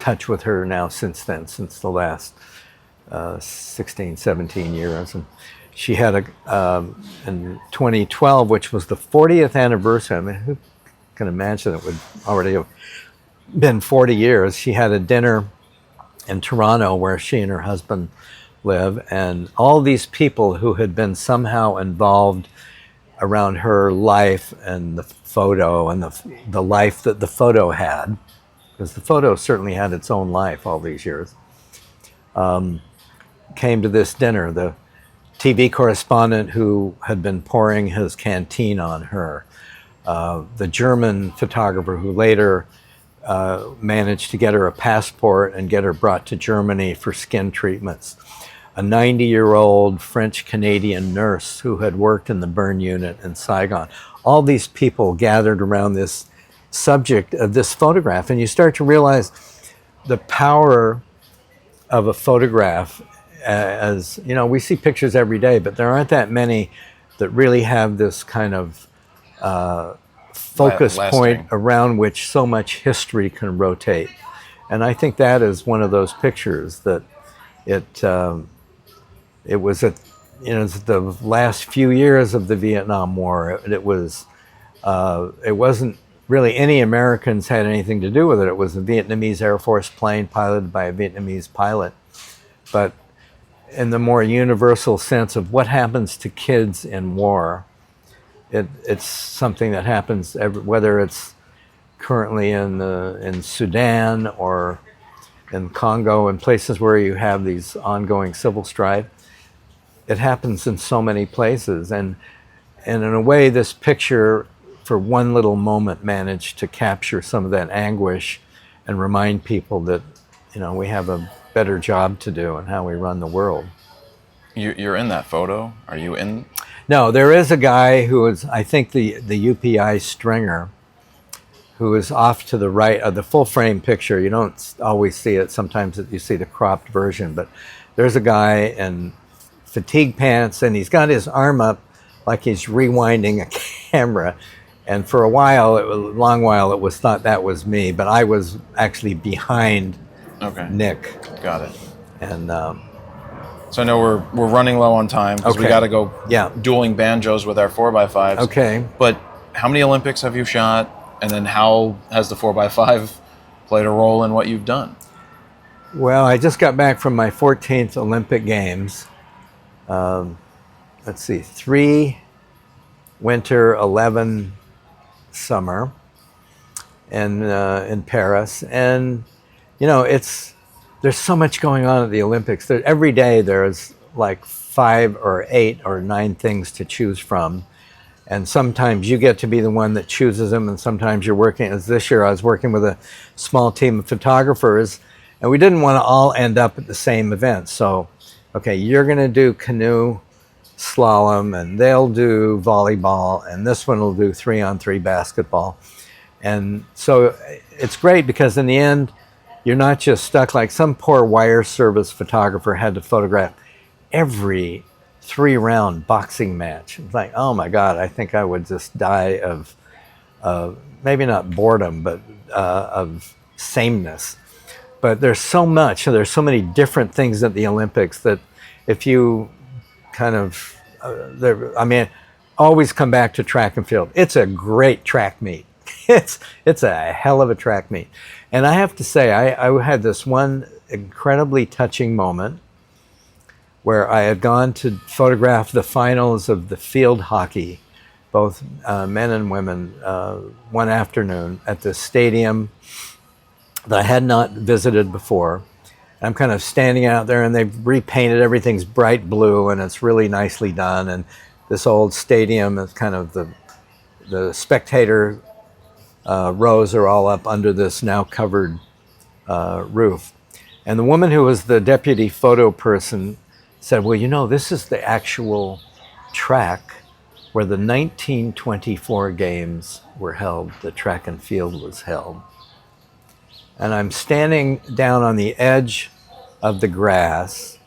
touch with her now since then, since the last 16, 17 years. And she had in 2012, which was the 40th anniversary. I mean, who can imagine it would already have been 40 years. She had a dinner in Toronto where she and her husband live, and all these people who had been somehow involved around her life and the photo and the life that the photo had, because the photo certainly had its own life all these years, came to this dinner. The TV correspondent who had been pouring his canteen on her, the German photographer who later managed to get her a passport and get her brought to Germany for skin treatments, a 90-year-old French-Canadian nurse who had worked in the burn unit in Saigon. All these people gathered around this subject of this photograph, and you start to realize the power of a photograph as you know, we see pictures every day, but there aren't that many that really have this kind of focus point around which so much history can rotate. And I think that is one of those pictures that it was at, you know, the last few years of the Vietnam War. It wasn't really any Americans had anything to do with it. It was a Vietnamese Air Force plane piloted by a Vietnamese pilot. But in the more universal sense of what happens to kids in war, it's something that happens whether it's currently in Sudan or in Congo and places where you have these ongoing civil strife. It happens in so many places, and in a way, this picture, for one little moment, managed to capture some of that anguish and remind people that, you know, we have a better job to do in how we run the world. You're in that photo? Are you in? No, there is a guy who is, I think, the UPI stringer, who is off to the right of the full frame picture. You don't always see it. Sometimes you see the cropped version, but there's a guy in fatigue pants, and he's got his arm up like he's rewinding a camera. And for a long while, it was thought that was me, but I was actually behind Nick. Got it. And so I know we're running low on time because we got to go dueling banjos with our 4x5s. Okay. But how many Olympics have you shot? And then how has the 4x5 played a role in what you've done? Well, I just got back from my 14th Olympic Games. Let's see, 3 winter, 11 summer, and in Paris. And, you know, there's so much going on at the Olympics. Every day there's like 5 or 8 or 9 things to choose from. And sometimes you get to be the one that chooses them, and sometimes you're working, as this year I was working with a small team of photographers, and we didn't want to all end up at the same event. So, okay, you're going to do canoe slalom, and they'll do volleyball, and this one will do 3-on-3 basketball. And so it's great because in the end, you're not just stuck like some poor wire service photographer had to photograph every 3-round boxing match. It's like, oh my God, I think I would just die of maybe not boredom, but of sameness. But there's so many different things at the Olympics that if you kind of, always come back to track and field. It's a great track meet. It's a hell of a track meet. And I have to say, I had this one incredibly touching moment where I had gone to photograph the finals of the field hockey, both men and women, one afternoon at this stadium that I had not visited before. I'm kind of standing out there, and they've repainted everything's bright blue, and it's really nicely done. And this old stadium is kind of the spectator rows are all up under this now covered roof. And the woman who was the deputy photo person said, well, you know, this is the actual track where the 1924 games were held. The track and field was held. And I'm standing down on the edge of the grass,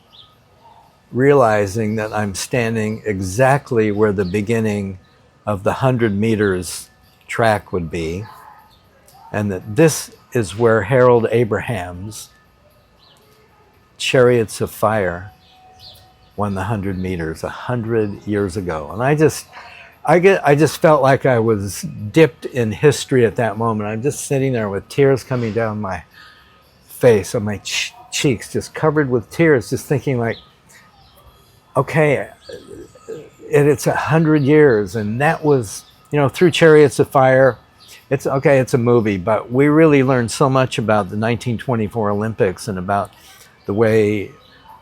realizing that I'm standing exactly where the beginning of the 100 meters track would be, and that this is where Harold Abraham's Chariots of Fire won the 100 meters 100 years ago. And I just felt like I was dipped in history at that moment. I'm just sitting there with tears coming down my face, on my cheeks, just covered with tears, just thinking like, okay, it's 100 years. And that was, you know, through Chariots of Fire, it's a movie, but we really learned so much about the 1924 Olympics and about the way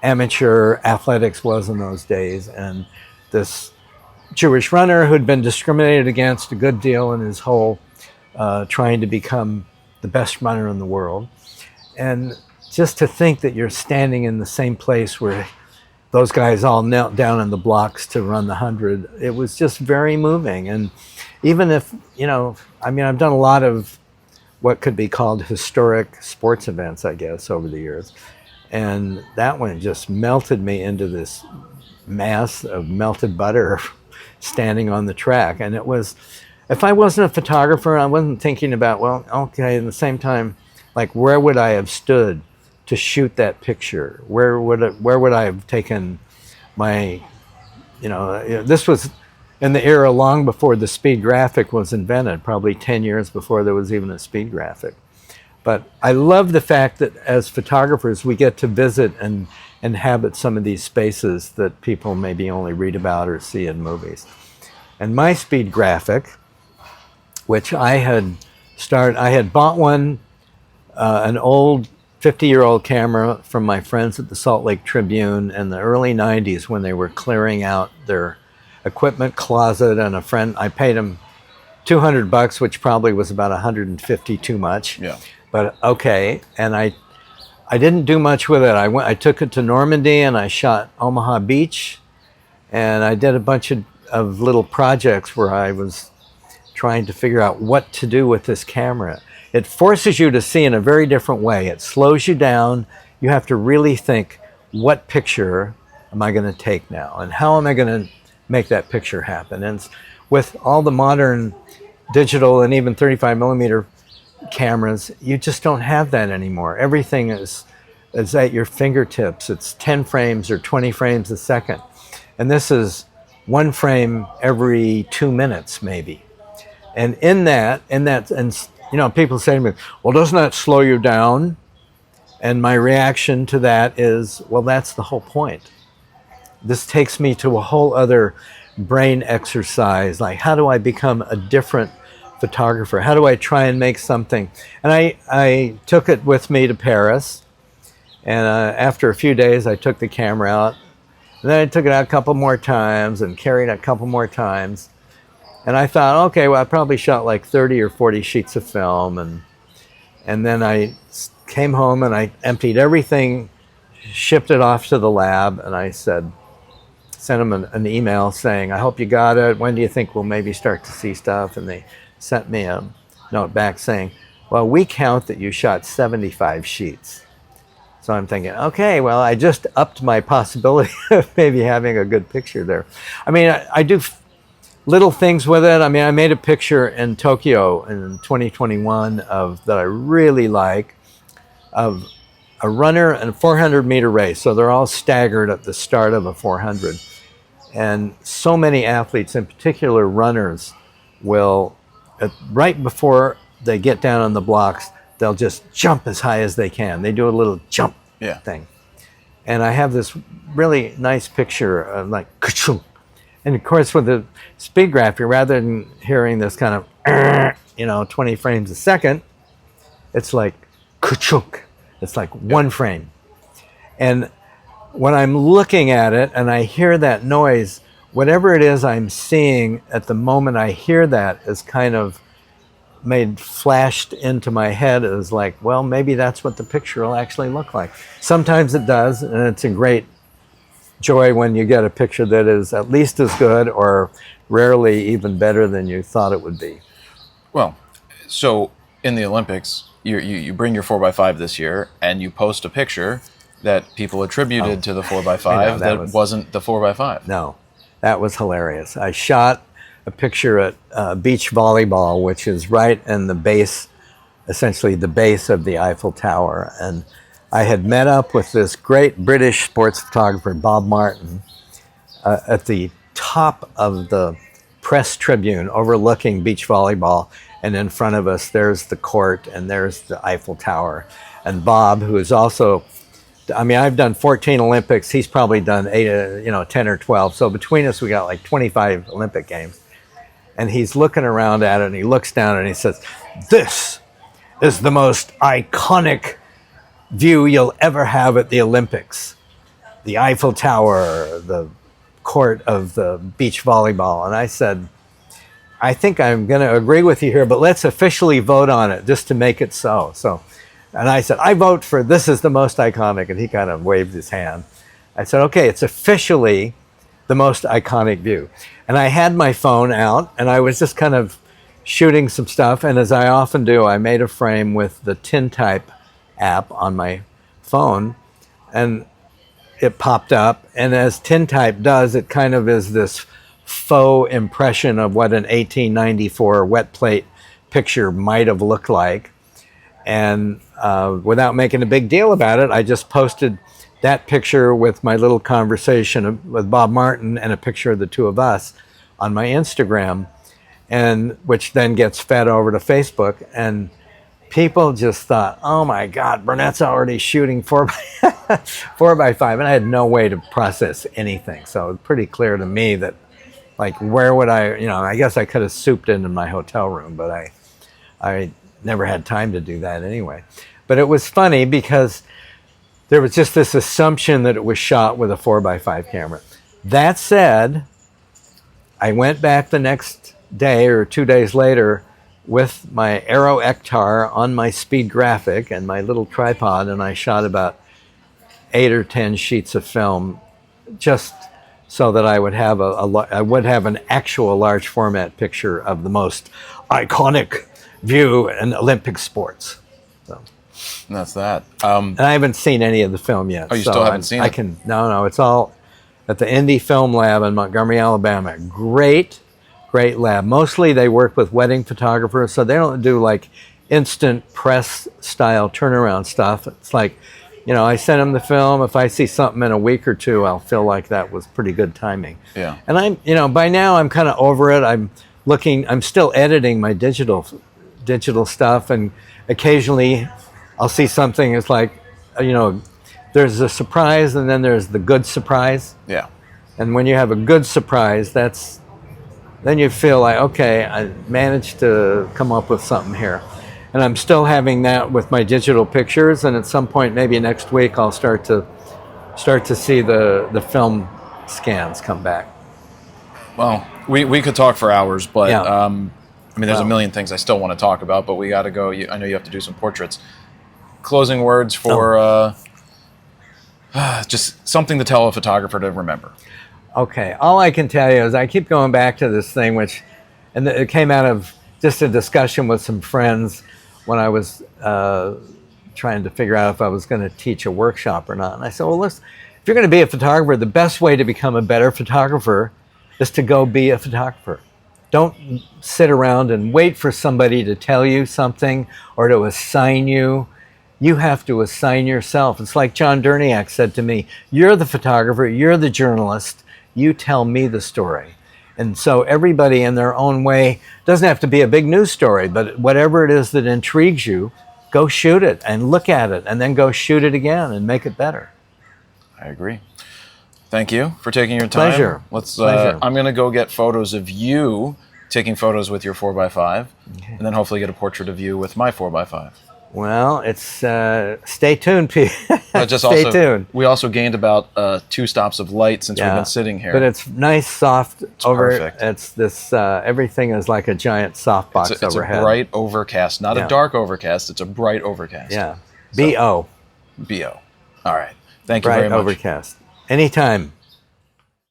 amateur athletics was in those days. And this Jewish runner who'd been discriminated against a good deal in his whole trying to become the best runner in the world. And just to think that you're standing in the same place where those guys all knelt down in the blocks to run the 100, it was just very moving. And even if, you know, I mean, I've done a lot of what could be called historic sports events, I guess, over the years. And that one just melted me into this mass of melted butter standing on the track. And it was, if I wasn't a photographer, I wasn't thinking about, well, okay, at the same time, like, where would I have stood to shoot that picture? Where would I have taken my, this was in the era long before the speed graphic was invented, probably 10 years before there was even a speed graphic. But I love the fact that as photographers, we get to visit and inhabit some of these spaces that people maybe only read about or see in movies. And my speed graphic, which I had bought one, an old 50-year-old camera from my friends at the Salt Lake Tribune in the early 90s when they were clearing out their equipment closet, and a friend, I paid him $200, which probably was about $150 too much. Yeah. But okay, and I didn't do much with it. I took it to Normandy and I shot Omaha Beach, and I did a bunch of little projects where I was trying to figure out what to do with this camera. It forces you to see in a very different way. It slows you down. You have to really think, what picture am I going to take now? And how am I going to make that picture happen? And with all the modern digital and even 35 millimeter cameras, you just don't have that anymore. Everything is at your fingertips. It's 10 frames or 20 frames a second. And this is one frame every 2 minutes, maybe. And people say to me, well, doesn't that slow you down? And my reaction to that is, well, that's the whole point. This takes me to a whole other brain exercise. Like, how do I become a different photographer? How do I try and make something? And I took it with me to Paris. And after a few days, I took the camera out. And then I took it out a couple more times and carried it a couple more times. And I thought, okay, well, I probably shot like 30 or 40 sheets of film. And then I came home and I emptied everything, shipped it off to the lab, and I sent them an email saying, I hope you got it. When do you think we'll maybe start to see stuff? And they sent me a note back saying, well, we count that you shot 75 sheets. So I'm thinking, okay, well, I just upped my possibility of maybe having a good picture there. I mean, I do little things with it. I mean, I made a picture in Tokyo in 2021 that I really like, of a runner and a 400-meter race. So they're all staggered at the start of a 400. And so many athletes, in particular runners, will, right before they get down on the blocks, they'll just jump as high as they can. They do a little jump thing. And I have this really nice picture of like, ka-chung. And of course, with the speed graphic, rather than hearing this kind of, 20 frames a second, it's like, ka-chunk. It's like one frame. And when I'm looking at it and I hear that noise, whatever it is I'm seeing at the moment I hear that is kind of flashed into my head as like, well, maybe that's what the picture will actually look like. Sometimes it does, and it's a great joy when you get a picture that is at least as good or rarely even better than you thought it would be. Well, so in the Olympics, you bring your 4x5 this year, and you post a picture that people attributed to the 4x5 that wasn't the 4x5. No, that was hilarious. I shot a picture at beach volleyball, which is right in the base, essentially the base of the Eiffel Tower. And I had met up with this great British sports photographer, Bob Martin, at the top of the press tribune overlooking beach volleyball. And in front of us, there's the court and there's the Eiffel Tower. And Bob, who is also, I mean, I've done 14 Olympics. He's probably done 10 or 12. So between us, we got like 25 Olympic games. And he's looking around at it, and he looks down and he says, "This is the most iconic view you'll ever have at the Olympics. The Eiffel Tower, the court of the beach volleyball." And I said, I think I'm going to agree with you here, but let's officially vote on it just to make it so. And I said, I vote for this is the most iconic. And he kind of waved his hand. I said, okay, it's officially the most iconic view. And I had my phone out, and I was just kind of shooting some stuff. And as I often do, I made a frame with the Tintype app on my phone. and it popped up. And as tintype does, it kind of is this faux impression of what an 1894 wet plate picture might have looked like. And without making a big deal about it, I just posted that picture with my little conversation with Bob Martin and a picture of the two of us on my Instagram, and which then gets fed over to Facebook. And people just thought, oh my God, Burnett's already shooting 4x5. And I had no way to process anything. So it was pretty clear to me that, like, where would I, I guess I could have souped into my hotel room, but I never had time to do that anyway. But it was funny because there was just this assumption that it was shot with a 4x5 camera. That said, I went back the next day or 2 days later with my Aero Ektar on my speed graphic and my little tripod, and I shot about 8 or 10 sheets of film just so that I would have an actual large format picture of the most iconic view in Olympic sports. So. And that's that. And I haven't seen any of the film yet. Oh, you still haven't seen it? No, it's all at the Indy Film Lab in Montgomery, Alabama. Great lab. Mostly they work with wedding photographers, so they don't do like instant press style turnaround stuff. It's like, I send them the film. If I see something in a week or two, I'll feel like that was pretty good timing. Yeah. And I'm, by now I'm kind of over it. I'm still editing my digital stuff, and occasionally I'll see something. It's like, there's a surprise, and then there's the good surprise. Yeah. And when you have a good surprise, then you feel like, okay, I managed to come up with something here. And I'm still having that with my digital pictures, and at some point, maybe next week, I'll start to see the film scans come back. Well, we could talk for hours, but Yeah. there's a million things I still want to talk about, but we got to go. I know you have to do some portraits. Closing words for just something to tell a photographer to remember. Okay, all I can tell you is I keep going back to this thing, and it came out of just a discussion with some friends when I was trying to figure out if I was going to teach a workshop or not. And I said, well, listen, if you're going to be a photographer, the best way to become a better photographer is to go be a photographer. Don't sit around and wait for somebody to tell you something or to assign you. You have to assign yourself. It's like John Derniak said to me, you're the photographer, you're the journalist, you tell me the story. And so everybody in their own way, doesn't have to be a big news story, but whatever it is that intrigues you, go shoot it and look at it and then go shoot it again and make it better. I agree. Thank you for taking your time. Pleasure. Pleasure. I'm going to go get photos of you taking photos with your 4x5, and then hopefully get a portrait of you with my 4x5. Well, it's stay tuned, Pete. Stay tuned. We also gained about 2 stops of light since we've been sitting here. But it's nice, soft. It's perfect. It's this. Everything is like a giant softbox overhead. It's a bright overcast, not a dark overcast. It's a bright overcast. Yeah. B-O. B-O. All right. Thank you very much. Bright overcast. Anytime.